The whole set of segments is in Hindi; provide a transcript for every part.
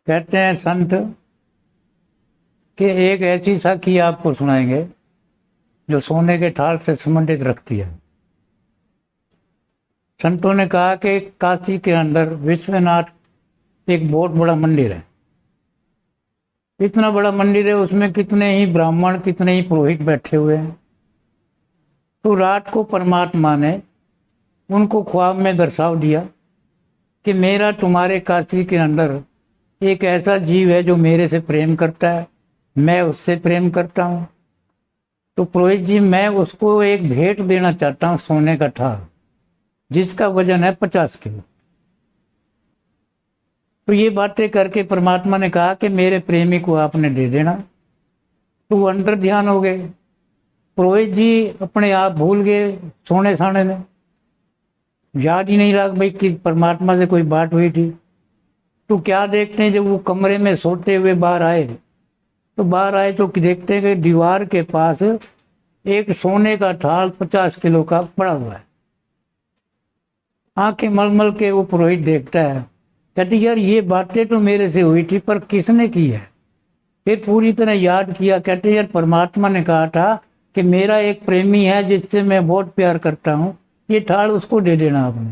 कहते हैं संत कि एक ऐसी साखी आपको सुनाएंगे जो सोने के थाल से संबंधित रखती है। संतों ने कहा कि काशी के अंदर विश्वनाथ एक बहुत बड़ा मंदिर है। इतना बड़ा मंदिर है, उसमें कितने ही ब्राह्मण कितने ही पुरोहित बैठे हुए हैं। तो रात को परमात्मा ने उनको ख्वाब में दर्शाव दिया कि मेरा तुम्हारे काशी के अंदर एक ऐसा जीव है जो मेरे से प्रेम करता है, मैं उससे प्रेम करता हूँ। तो पुरोहित जी, मैं उसको एक भेंट देना चाहता हूँ, सोने का थाल जिसका वजन है 50 किलो। तो ये बातें करके परमात्मा ने कहा कि मेरे प्रेमी को आपने दे देना। तो वो अंतर ध्यान हो गए। पुरोहित जी अपने आप भूल गए सोने साने में, याद ही नहीं रहा भाई कि परमात्मा से कोई बात हुई थी। तो क्या देखते हैं, जब वो कमरे में सोते हुए बाहर आए तो देखते हैं कि दीवार के पास एक सोने का थाल 50 किलो का पड़ा हुआ है। आंखें मलमल के वो पुरोहित देखता है, कहते यार ये बातें तो मेरे से हुई थी पर किसने की है। फिर पूरी तरह याद किया, कहते यार परमात्मा ने कहा था कि मेरा एक प्रेमी है जिससे मैं बहुत प्यार करता हूँ, ये थाल उसको दे देना आपने।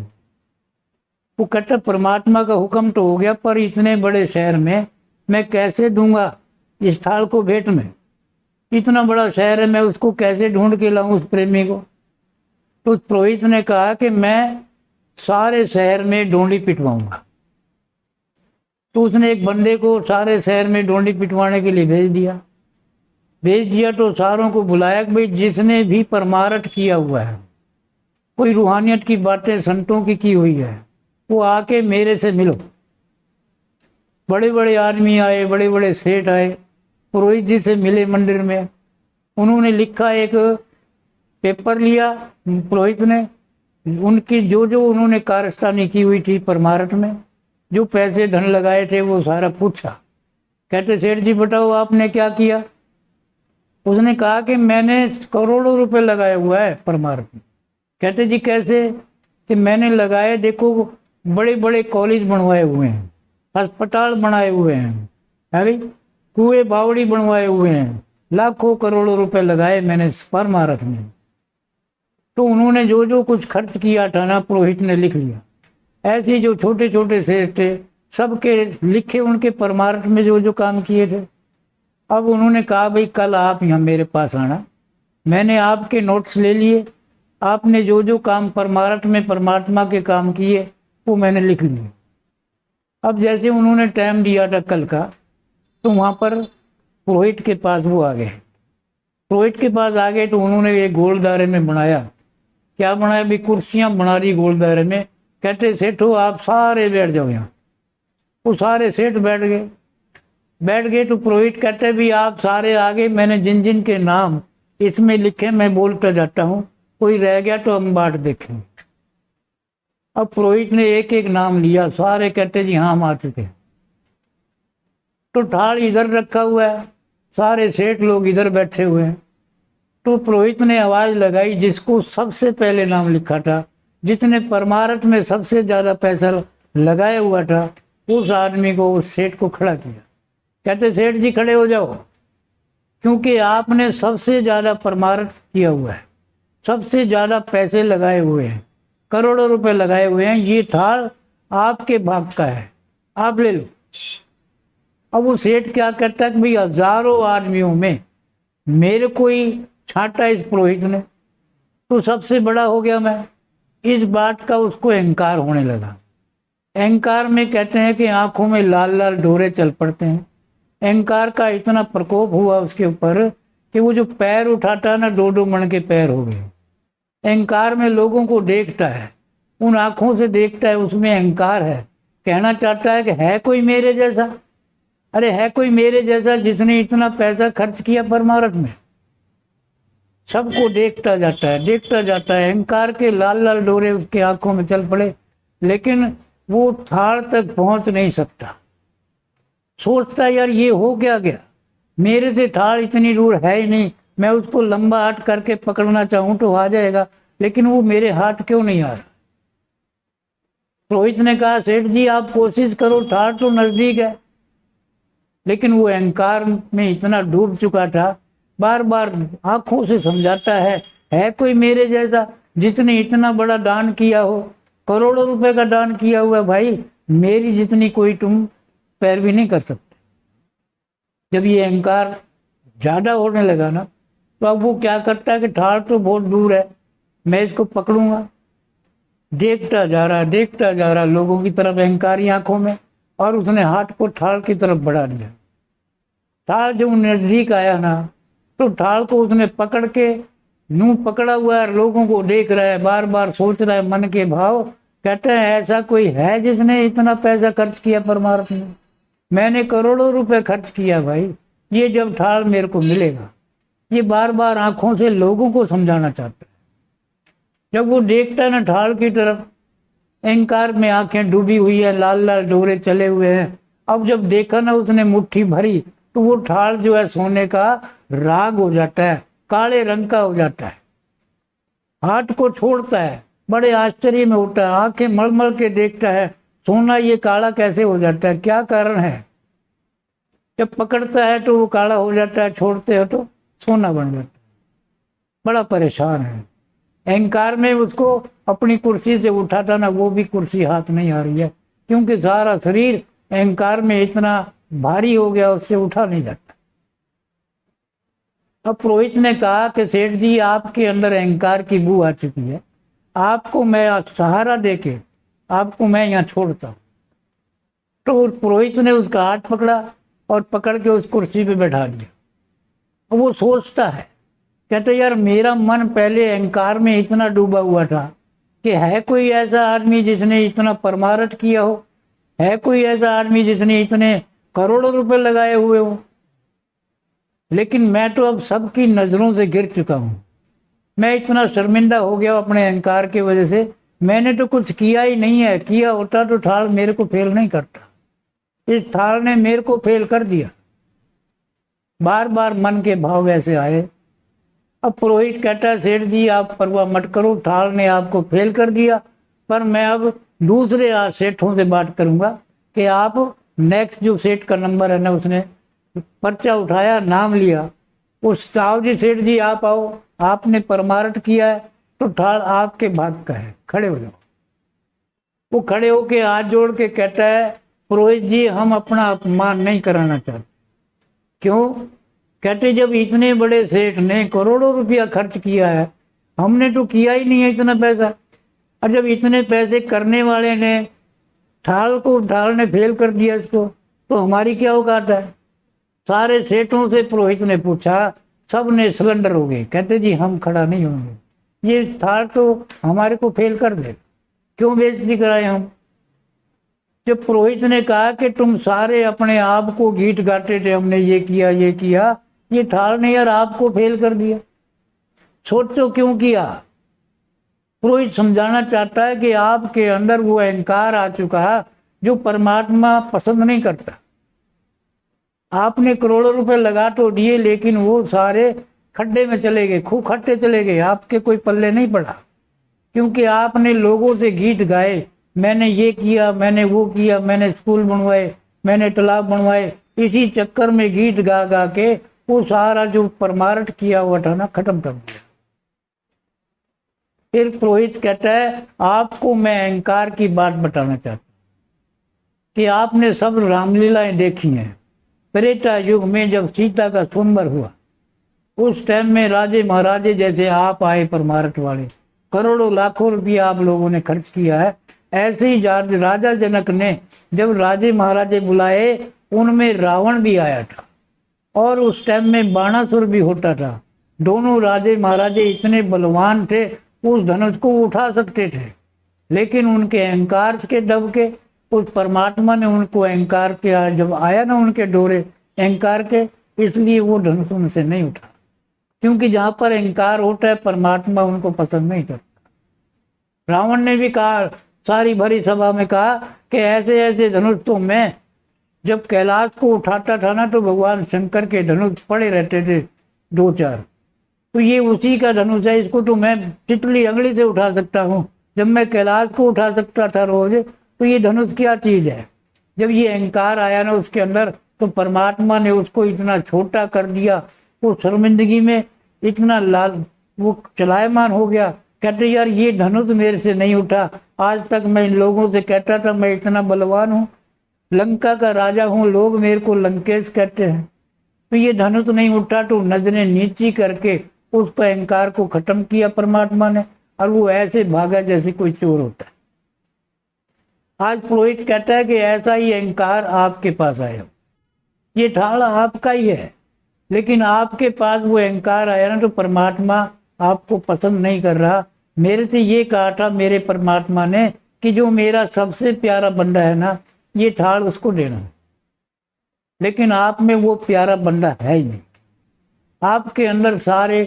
वो कहता परमात्मा का हुक्म तो हो गया, पर इतने बड़े शहर में मैं कैसे दूंगा इस थाल को भेंट में। इतना बड़ा शहर है, मैं उसको कैसे ढूंढ के लाऊं उस प्रेमी को। तो उस पुरोहित ने कहा कि मैं सारे शहर में डोंडी पिटवाऊंगा। तो उसने एक बंदे को सारे शहर में डोंडी पिटवाने के लिए भेज दिया। तो सारों को बुलाया कि भाई जिसने भी परमार्थ किया हुआ है, कोई रूहानियत की बातें संतों की हुई है, वो आके मेरे से मिलो। बड़े बड़े आदमी आए, बड़े बड़े सेठ आए, पुरोहित जी से मिले मंदिर में। उन्होंने लिखा, एक पेपर लिया पुरोहित ने, उनकी जो जो उन्होंने कारस्तानी की हुई थी परमार्थ में, जो पैसे धन लगाए थे वो सारा पूछा। कहते सेठ जी बताओ आपने क्या किया। उसने कहा कि मैंने करोड़ों रुपए लगाया हुआ है परमार्थ में। कहते जी कैसे। कि मैंने लगाए, देखो बड़े बड़े कॉलेज बनवाए हुए हैं, अस्पताल बनाए हुए हैं, अरे कुएं बावड़ी बनवाए हुए हैं, लाखों करोड़ों रुपए लगाए मैंने परमार्थ में। तो उन्होंने जो जो कुछ खर्च किया था ना, पुरोहित ने लिख लिया। ऐसे जो छोटे छोटे सेठ थे सबके लिखे, उनके परमार्थ में जो जो काम किए थे। अब उन्होंने कहा भाई कल आप यहाँ मेरे पास आना, मैंने आपके नोट्स ले लिए, आपने जो जो काम परमार्थ में परमात्मा के काम किए वो मैंने लिख लिए। अब जैसे उन्होंने टाइम दिया था कल का, तो वहाँ पर पुरोहित के पास वो आ गए। पुरोहित के पास आ गए तो उन्होंने एक गोल दायरे में बनाया। क्या बनाया भी, कुर्सियां बना दी गोल दायरे में। कहते सेठो आप सारे बैठ जाओ यहाँ। वो सारे सेठ बैठ गए। तो पुरोहित कहते भी आप सारे आगे, मैंने जिन जिन के नाम इसमें लिखे मैं बोलता जाता हूँ, कोई रह गया तो हम बात देखेंगे। अब पुरोहित ने एक एक नाम लिया, सारे कहते जी हाँ हम आ चुके हैं। तो थाल इधर रखा हुआ है, सारे सेठ लोग इधर बैठे हुए हैं। तो पुरोहित ने आवाज लगाई, जिसको सबसे पहले नाम लिखा था, जिसने परमार्थ में सबसे ज्यादा पैसा लगाया हुआ था, उस आदमी को, उस सेठ को खड़ा किया। कहते सेठ जी खड़े हो जाओ, क्योंकि आपने सबसे ज्यादा परमार्थ किया हुआ है, सबसे ज्यादा पैसे लगाए हुए हैं, करोड़ों रुपए लगाए हुए हैं, ये थाल आपके भाग का है, आप ले लो। अब वो सेठ क्या कहता है कि भाई हजारों आदमियों में मेरे को ही छांटा इस पुरोहित ने, तो सबसे बड़ा हो गया मैं। इस बात का उसको अहंकार होने लगा। अहंकार में कहते हैं कि आंखों में लाल लाल डोरे चल पड़ते हैं। अहंकार का इतना प्रकोप हुआ उसके ऊपर कि वो जो पैर उठाता ना, दो दो मन के पैर हो गए। अहंकार में लोगों को देखता है, उन आंखों से देखता है, उसमें अहंकार है। कहना चाहता है कि है कोई मेरे जैसा, अरे है कोई मेरे जैसा जिसने इतना पैसा खर्च किया परमार्थ में। सबको देखता जाता है। अहंकार के लाल लाल डोरे उसके आंखों में चल पड़े, लेकिन वो थाल तक पहुंच नहीं सकता। सोचता यार ये हो क्या गया, मेरे से थाल इतनी दूर है ही नहीं, मैं उसको लंबा हाथ करके पकड़ना चाहूं तो आ जाएगा, लेकिन वो मेरे हाथ क्यों नहीं आ रहा। रोहित ने कहा सेठ जी आप कोशिश करो, थाल तो नजदीक है, लेकिन वो अहंकार में इतना डूब चुका था, बार बार आंखों से समझाता है कोई मेरे जैसा जिसने इतना बड़ा दान किया हो, करोड़ों रुपए का दान किया हुआ है, भाई मेरी जितनी कोई तुम पैरवी नहीं कर सकते। जब ये अहंकार ज्यादा होने लगा ना, तो अब वो क्या करता है कि ठाड़ तो बहुत दूर है, मैं इसको पकड़ूंगा। देखता जा रहा देखता जा रहा लोगों की तरफ अहंकारी आंखों में, और उसने हाथ को ठाड़ की तरफ बढ़ा दिया। ठाड़ जब नजदीक आया ना, तो ठाड़ को उसने पकड़ के यूं पकड़ा हुआ है, लोगों को देख रहा है, बार बार सोच रहा है मन के भाव। कहते हैं ऐसा कोई है जिसने इतना पैसा खर्च किया परमार्थ में? मैंने करोड़ों रुपए खर्च किया भाई, ये जब ठाड़ मेरे को मिलेगा। ये बार बार आंखों से लोगों को समझाना चाहता है। जब वो देखता है ना ठाड़ की तरफ, अहंकार में आंखें डूबी हुई है, लाल लाल डोरे चले हुए हैं। अब जब देखा ना उसने मुट्ठी भरी, तो वो ठाड़ जो है सोने का राग हो जाता है, काले रंग का हो जाता है। हाथ को छोड़ता है, बड़े आश्चर्य में होता है, आंखें मलमल के देखता है, सोना ये काला कैसे हो जाता है, क्या कारण है? जब पकड़ता है तो वो काला हो जाता है, छोड़ते हो तो सोना बन जाता है। बड़ा परेशान है। अहंकार में उसको अपनी कुर्सी से उठाता ना, वो भी कुर्सी हाथ नहीं आ रही है, क्योंकि सारा शरीर अहंकार में इतना भारी हो गया, उससे उठा नहीं जाता। अब पुरोहित ने कहा कि सेठ जी आपके अंदर अहंकार की बू आ चुकी है, आपको मैं सहारा देके आपको मैं यहाँ छोड़ता हूँ। तो पुरोहित ने उसका हाथ पकड़ा और पकड़ के उस कुर्सी पे बैठा दिया। वो सोचता है, कहते यार मेरा मन पहले अहंकार में इतना डूबा हुआ था कि है कोई ऐसा आदमी जिसने इतना परमार्थ किया हो, है कोई ऐसा आदमी जिसने इतने करोड़ों रुपए लगाए हुए हो। लेकिन मैं तो अब सबकी नजरों से गिर चुका हूं। मैं इतना शर्मिंदा हो गया अपने अहंकार की वजह से। मैंने तो कुछ किया ही नहीं है, किया होता तो ठाड़ मेरे को फेल नहीं करता। इस ठाड़ ने मेरे को फेल कर दिया। बार बार मन के भाव ऐसे आए। अब पुरोहित कहता है सेठ जी आप परवाह मत करो, ठाड़ ने आपको फेल कर दिया, पर मैं अब दूसरे सेठों से बात करूंगा कि आप नेक्स्ट जो सेठ का नंबर है ना, उसने पर्चा उठाया, नाम लिया, उस साहब जी सेठ जी आप आओ, आपने परमार्थ किया है तो ठाड़ आपके भाग का है, खड़े हो जाओ। वो खड़े होके हाथ जोड़ के कहता है पुरोहित जी हम अपना अपमान नहीं कराना चाहते। क्यों? कहते जब इतने बड़े सेठ ने करोड़ों रुपया खर्च किया है, हमने तो किया ही नहीं है इतना पैसा, और जब इतने पैसे करने वाले ने ठाड़ ने फेल कर दिया इसको, तो हमारी क्या औकात है? सारे सेठों से पुरोहित ने पूछा, सब ने सिलेंडर हो गए। कहते जी हम खड़ा नहीं होंगे, ये ठाड़ तो हमारे को फेल कर दे, क्यों बेइज्जती कराए हम? जब पुरोहित ने कहा कि तुम सारे अपने आप को गीत गाते थे, हमने ये किया ये किया, ये ठाड़ ने यार आपको फेल कर दिया, सोचो क्यों किया? पुरोहित समझाना चाहता है कि आपके अंदर वो अहंकार आ चुका है जो परमात्मा पसंद नहीं करता। आपने करोड़ों रुपए लगा तो दिए, लेकिन वो सारे खड्डे में चले गए, खूब खट्टे चले गए, आपके कोई पल्ले नहीं पड़ा। क्योंकि आपने लोगों से गीत गाए, मैंने ये किया, मैंने वो किया, मैंने स्कूल बनवाए, मैंने तालाब बनवाए, इसी चक्कर में गीत गा गा के वो सारा जो परमार्थ किया हुआ था ना, खत्म कर दिया। फिर पुरोहित कहता है आपको मैं अहंकार की बात बताना चाहता हूँ कि आपने सब रामलीलाएं देखी हैं। त्रेता युग में जब सीता का स्वयंवर हुआ, उस टाइम में राजे महाराजे जैसे आप आए परमार्थ वाले, करोड़ों लाखों रुपया आप लोगों ने खर्च किया है। ऐसे ही राजा जनक ने जब राजे महाराजे बुलाए, उनमें रावण भी आया था, और उस टाइम में बाणासुर भी होता था। दोनों राजे महाराजे इतने बलवान थे, उस धनुष को उठा सकते थे, लेकिन उनके अहंकार के दब के उस परमात्मा ने उनको अहंकार के जब आया ना उनके डोरे अहंकार के, इसलिए वो धनुष उनसे नहीं उठा। क्योंकि जहाँ पर अहंकार होता है परमात्मा उनको पसंद नहीं करता। रावण ने भी कहा, सारी भरी सभा में कहा कि ऐसे ऐसे धनुष तो मैं जब कैलाश को उठाता था ना, तो भगवान शंकर के धनुष पड़े रहते थे 2-4, तो ये उसी का धनुष है, इसको तो मैं चिटली अंगली से उठा सकता हूँ। जब मैं कैलाश को उठा सकता था रोज, तो ये धनुष क्या चीज है? जब ये अहंकार आया ना उसके अंदर, तो तो परमात्मा ने उसको इतना छोटा कर दिया, वो शर्मिंदगी में इतना लाल वो चलायमान हो गया। कहते यार ये धनुष मेरे से नहीं उठा, आज तक मैं इन लोगों से कहता था मैं इतना बलवान हूँ, लंका का राजा हूँ, लोग मेरे को लंकेश कहते हैं, तो ये धनुष नहीं उठा। तो नजरें नीची करके उस अहंकार को खत्म किया परमात्मा ने, और वो ऐसे भागा जैसे कोई चोर होता है। आज पुरोहित कहता है कि ऐसा ही अहंकार आपके पास आया, ये ढाल आपका ही है, लेकिन आपके पास वो अहंकार आया ना, तो परमात्मा आपको पसंद नहीं कर रहा। मेरे से ये कहा था मेरे परमात्मा ने कि जो मेरा सबसे प्यारा बंदा है ना, ये ठाड़ उसको देना, लेकिन आप में वो प्यारा बंदा है ही नहीं। आपके अंदर सारे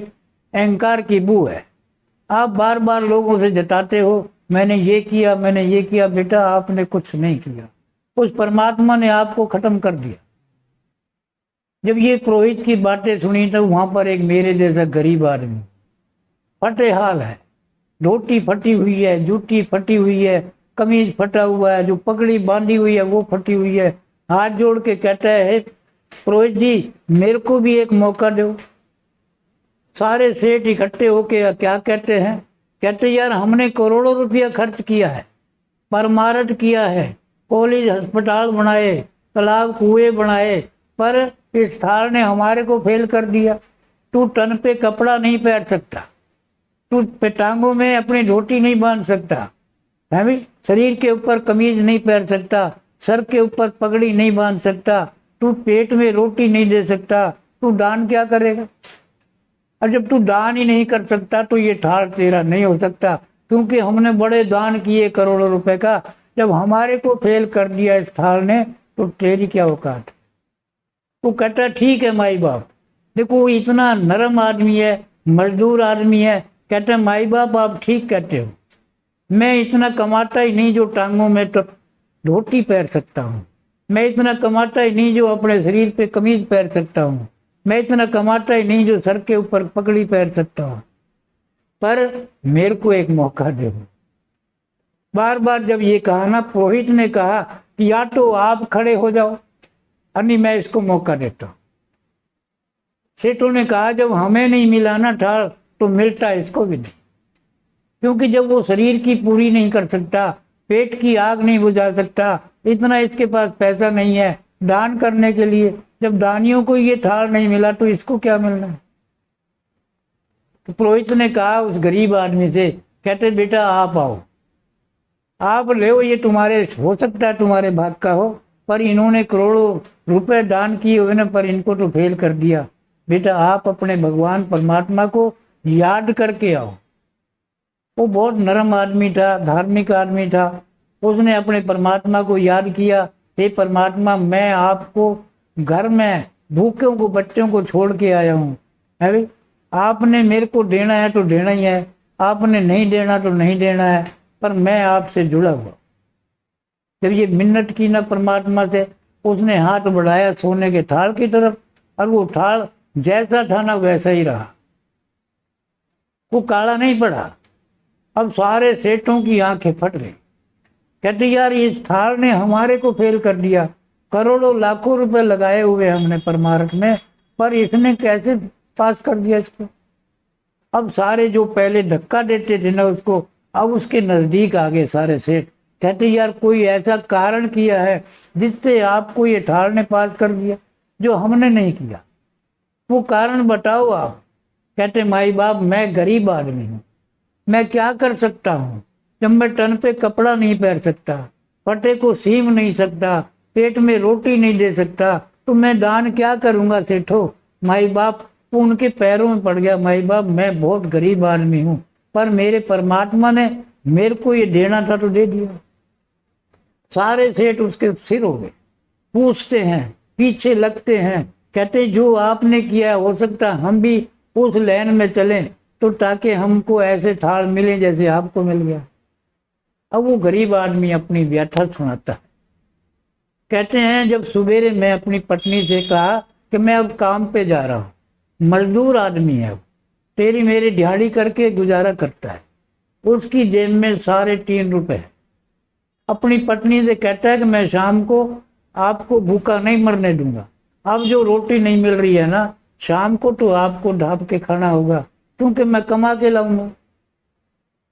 अहंकार की बू है। आप बार बार लोगों से जताते हो मैंने ये किया, मैंने ये किया। बेटा आपने कुछ नहीं किया, उस परमात्मा ने आपको खत्म कर दिया। जब ये पुरोहित की बातें सुनी तो वहां पर एक मेरे जैसा गरीब आदमी, फटे हाल है, धोती फटी हुई है, जूती फटी हुई है, कमीज फटा हुआ है, जो पगड़ी बांधी हुई है वो फटी हुई है, हाथ जोड़ के कहता है पुरोहित जी मेरे को भी एक मौका दो। सारे सेठ इकट्ठे होके क्या कहते हैं, कहते यार हमने करोड़ों रुपया खर्च किया है, परमारथ किया है, कॉलेज अस्पताल बनाए, तालाब कुएं बनाए, पर इस थाल ने हमारे को फेल कर दिया। तू तन पे कपड़ा नहीं पहन सकता, तू पेटांगों में अपनी धोती नहीं बांध सकता है भाई, शरीर के ऊपर कमीज नहीं पहन सकता, सर के ऊपर पगड़ी नहीं बांध सकता, तू पेट में रोटी नहीं दे सकता, तू दान क्या करेगा। और जब तू दान ही नहीं कर सकता तो ये ठाड़ तेरा नहीं हो सकता, क्योंकि हमने बड़े दान किए करोड़ों रुपए का, जब हमारे को फेल कर दिया इस थाल ने तो तेरी क्या औकात। वो कहता ठीक है माई बाप, देखो वो इतना नरम आदमी है, मजदूर आदमी है, कहते माई बाप आप ठीक कहते हो, मैं इतना कमाता ही नहीं जो टांगों में तो धोती पहन सकता हूँ, मैं इतना कमाता ही नहीं जो अपने शरीर पे कमीज पहन सकता हूँ, मैं इतना कमाता ही नहीं जो सर के ऊपर पगड़ी पहन सकता हूँ, पर मेरे को एक मौका दो। बार बार जब ये कहा ना, पुरोहित ने कहा कि या तो आप खड़े हो जाओ नहीं मैं इसको मौका देता हूँ। सेठों ने कहा जब हमें नहीं मिला ना ठाड़ तो मिलता इसको भी नहीं, क्योंकि जब वो शरीर की पूरी नहीं कर सकता, पेट की आग नहीं बुझा सकता, इतना इसके पास पैसा नहीं है दान करने के लिए, जब दानियों को ये ठाड़ नहीं मिला तो इसको क्या मिलना है। तो पुरोहित ने कहा उस गरीब आदमी से, कहते बेटा आप आओ, आप ले, ये तुम्हारे हो सकता है तुम्हारे भाग का हो, पर इन्होंने करोड़ों रुपए दान किए हुए ना, पर इनको तो फेल कर दिया। बेटा आप अपने भगवान परमात्मा को याद करके आओ। वो बहुत नरम आदमी था, धार्मिक आदमी था, उसने अपने परमात्मा को याद किया, हे परमात्मा मैं आपको घर में भूखों को बच्चों को छोड़ के आया हूँ, है भाई आपने मेरे को देना है तो देना ही है, आपने नहीं देना तो नहीं देना है, पर मैं आपसे जुड़ा हुआ। जब ये मिन्नत की ना परमात्मा से, उसने हाथ बढ़ाया सोने के थाल की तरफ, और वो थाल जैसा था ना वैसा ही रहा, वो काला नहीं पड़ा। अब सारे सेठों की आंखें फट गई, कहते यार इस थाल ने हमारे को फेल कर दिया, करोड़ों लाखों रुपए लगाए हुए हमने परमारथ में, पर इसने कैसे पास कर दिया इसको। अब सारे जो पहले धक्का देते थे ना उसको, अब उसके नजदीक आ गए सारे सेठ, कहते यार कोई ऐसा कारण किया है जिससे आपको ये ठाड़ ने पास कर दिया जो हमने नहीं किया, वो कारण बताओ आप। कहते माई बाप मैं गरीब आदमी हूँ, मैं क्या कर सकता हूँ, जब मैं तन पे कपड़ा नहीं पहन सकता, पटे को सीम नहीं सकता, पेट में रोटी नहीं दे सकता, तो मैं दान क्या करूँगा सेठो। माई बाप उनके पैरों में पड़ गया, माई बाप मैं बहुत गरीब आदमी हूँ, पर मेरे परमात्मा ने मेरे को ये देना था तो दे दिया। सारे सेठ उसके सिर हो गए, पूछते हैं पीछे लगते हैं, कहते जो आपने किया हो सकता हम भी उस लाइन में चलें तो ताकि हमको ऐसे ठाड़ मिले जैसे आपको मिल गया। अब वो गरीब आदमी अपनी व्यथा सुनाता है, कहते हैं जब सवेरे मैं अपनी पत्नी से कहा कि मैं अब काम पे जा रहा हूँ, मजदूर आदमी है, तेरी मेरी दिहाड़ी करके गुजारा करता है, उसकी जेब में 3.5 रुपए है। अपनी पत्नी से कहता है कि मैं शाम को आपको भूखा नहीं मरने दूंगा। अब जो रोटी नहीं मिल रही है ना, शाम को तो आपको ढाप के खाना होगा, क्योंकि मैं कमा के लाऊंगा।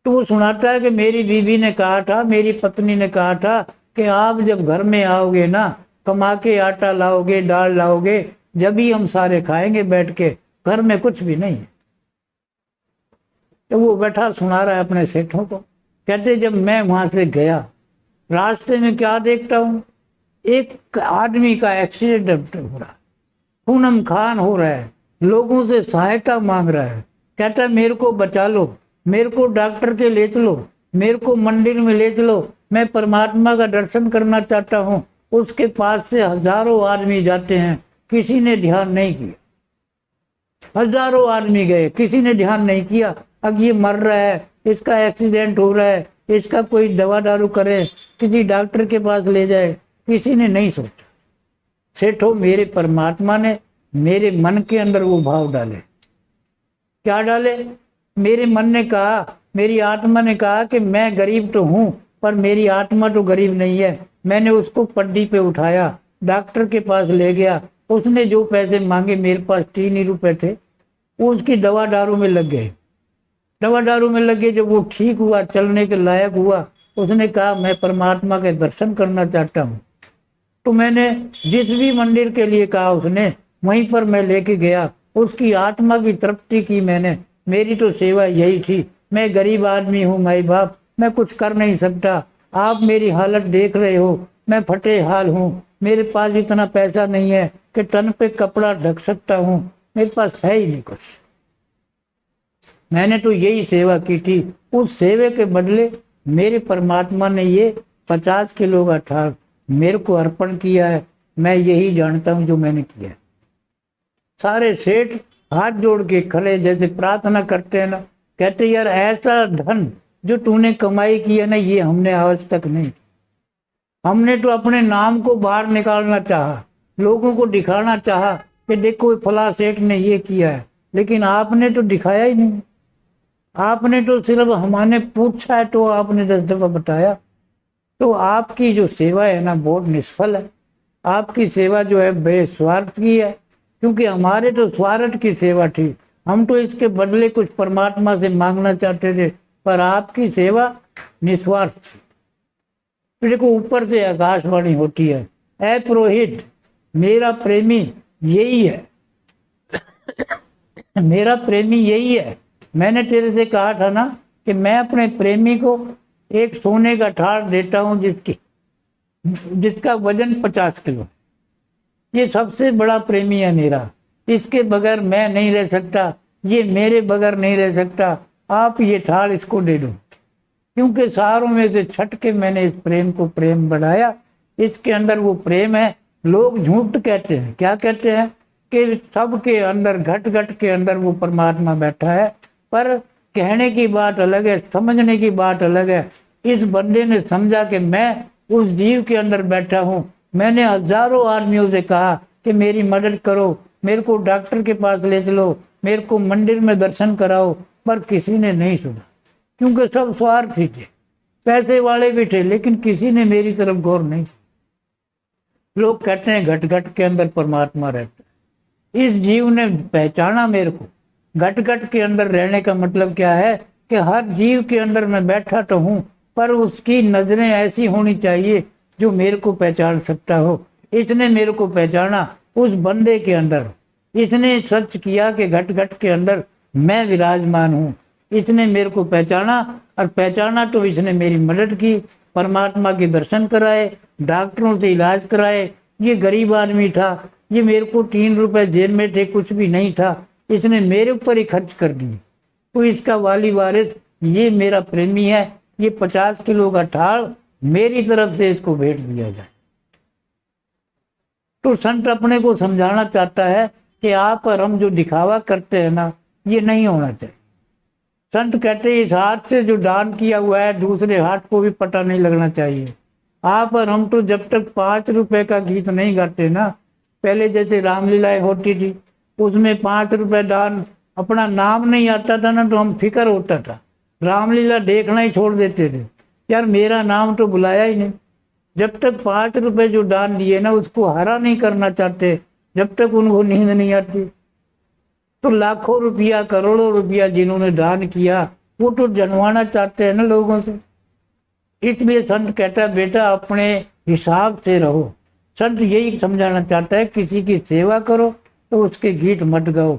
तो वो सुनाता है कि मेरी बीवी ने कहा था, मेरी पत्नी ने कहा था कि आप जब घर में आओगे ना, कमा के आटा लाओगे, दाल लाओगे, जब ही हम सारे खाएंगे बैठ के, घर में कुछ भी नहीं है। तो वो बैठा सुना रहा है अपने सेठों को। कहते जब मैं वहां से गया, रास्ते में क्या देखता हूँ, एक आदमी का एक्सीडेंट हो रहा है, खूनम खान हो रहा है, लोगों से सहायता मांग रहा है। कहता है मेरे को बचा लो, मेरे को डॉक्टर के ले चलो, मेरे को मंदिर में ले चलो, मैं परमात्मा का दर्शन करना चाहता हूँ। उसके पास से हजारों आदमी जाते हैं, किसी ने ध्यान नहीं किया। हजारों आदमी गए, किसी ने ध्यान नहीं किया। अब ये मर रहा है, इसका एक्सीडेंट हो रहा है, इसका कोई दवा दारू करे, किसी डॉक्टर के पास ले जाए, किसी ने नहीं सोचा। सेठो मेरे परमात्मा ने मेरे मन के अंदर वो भाव डाले। क्या डाले? मेरे मन ने कहा, मेरी आत्मा ने कहा कि मैं गरीब तो हूं, पर मेरी आत्मा तो गरीब नहीं है। मैंने उसको पड्डी पे उठाया, डॉक्टर के पास ले गया, उसने जो पैसे मांगे, मेरे पास 3 ही रुपए थे, वो उसकी दवा दारू में लग गए। दवा दारू में लग गए। जब वो ठीक हुआ, चलने के लायक हुआ, उसने कहा मैं परमात्मा के दर्शन करना चाहता हूँ। तो मैंने जिस भी मंदिर के लिए कहा उसने, वहीं पर मैं लेके गया, उसकी आत्मा की तृप्ति की मैंने। मेरी तो सेवा यही थी। मैं गरीब आदमी हूँ माई बाप, मैं कुछ कर नहीं सकता। आप मेरी हालत देख रहे हो, मैं फटे हाल हूँ, मेरे पास इतना पैसा नहीं है कि तन पे कपड़ा ढक सकता हूँ, मेरे पास है ही नहीं कुछ। मैंने तो यही सेवा की थी। उस सेवे के बदले मेरे परमात्मा ने ये 50 किलो का थाल मेरे को अर्पण किया है। मैं यही जानता हूँ जो मैंने किया। सारे सेठ हाथ जोड़ के खड़े, जैसे प्रार्थना करते हैं ना, कहते यार ऐसा धन जो तूने कमाई की है ना, ये हमने आज तक नहीं। हमने तो अपने नाम को बाहर निकालना चाहा, लोगों को दिखाना चाहा कि देखो फला सेठ ने ये किया है, लेकिन आपने तो दिखाया ही नहीं। आपने तो सिर्फ हमारे पूछा है तो आपने 10 दफा बताया। तो आपकी जो सेवा है ना, बहुत निष्फल है। आपकी सेवा जो है बेस्वार्थ की है, क्योंकि हमारे तो स्वार्थ की सेवा थी। हम तो इसके बदले कुछ परमात्मा से मांगना चाहते थे, पर आपकी सेवा निस्वार्थ थी। तो देखो ऊपर से आकाशवाणी होती है, ऐ पुरोहित मेरा प्रेमी यही है, मेरा प्रेमी यही है। मैंने तेरे से कहा था ना कि मैं अपने प्रेमी को एक सोने का थाल देता हूं जिसका वजन 50 किलो। ये सबसे बड़ा प्रेमी है मेरा, इसके बगैर मैं नहीं रह सकता, ये मेरे बगैर नहीं रह सकता। आप ये थाल इसको दे दो, क्योंकि सारों में से छट के मैंने इस प्रेम को प्रेम बढ़ाया। इसके अंदर वो प्रेम है। लोग झूठ कहते हैं, क्या कहते हैं कि सबके अंदर घट घट के अंदर वो परमात्मा बैठा है, पर कहने की बात अलग है, समझने की बात अलग है। इस बंदे ने समझा कि मैं उस जीव के अंदर बैठा हूँ। मैंने हजारों आदमियों से कहा कि मेरी मदद करो, मेरे को डॉक्टर के पास ले चलो, मेरे को मंदिर में दर्शन कराओ, पर किसी ने नहीं सुना, क्योंकि सब स्वार्थी थे, पैसे वाले भी थे, लेकिन किसी ने मेरी तरफ गौर नहीं किया। लोग कहते हैं घट घट के अंदर परमात्मा रहता है। इस जीव ने पहचाना मेरे को। घट घट के अंदर रहने का मतलब क्या है कि हर जीव के अंदर मैं बैठा तो हूँ, पर उसकी नजरें ऐसी होनी चाहिए जो मेरे को पहचान सकता हो। इसने मेरे को पहचाना उस बंदे के अंदर। इसने सच किया कि घट घट के अंदर मैं विराजमान हूँ। इसने मेरे को पहचाना, और पहचाना तो इसने मेरी मदद की, परमात्मा के दर्शन कराए, डॉक्टरों से इलाज कराए। ये गरीब आदमी था, ये मेरे को 3 रुपए जेब में थे, कुछ भी नहीं था, इसने मेरे ऊपर ही खर्च कर दिए। तो इसका वाली वारिस ये मेरा प्रेमी है। ये 50 किलो का थाल मेरी तरफ से इसको भेंट दिया जाए। तो संत अपने को समझाना चाहता है कि आप और हम जो दिखावा करते हैं ना, ये नहीं होना चाहिए। संत कहते हैं इस हाथ से जो दान किया हुआ है, दूसरे हाथ को भी पता नहीं लगना चाहिए। आप और हम तो जब तक 5 रुपए का गीत नहीं गाते ना, पहले जैसे रामलीलाएं होती थी, उसमें 5 रुपए दान, अपना नाम नहीं आता था ना, तो हम फिक्र होता था, रामलीला देखना ही छोड़ देते थे, यार मेरा नाम तो बुलाया ही नहीं। जब तक 5 रुपए जो दान दिए ना उसको हरा नहीं करना चाहते, जब तक उनको नींद नहीं आती। तो लाखों रुपया करोड़ों रुपया जिन्होंने दान किया वो तो जनवाना चाहते हैं ना लोगों से। इसलिए संत कहता है बेटा अपने हिसाब से रहो। संत यही समझाना चाहता है किसी की सेवा करो तो उसके गीत मत गाओ,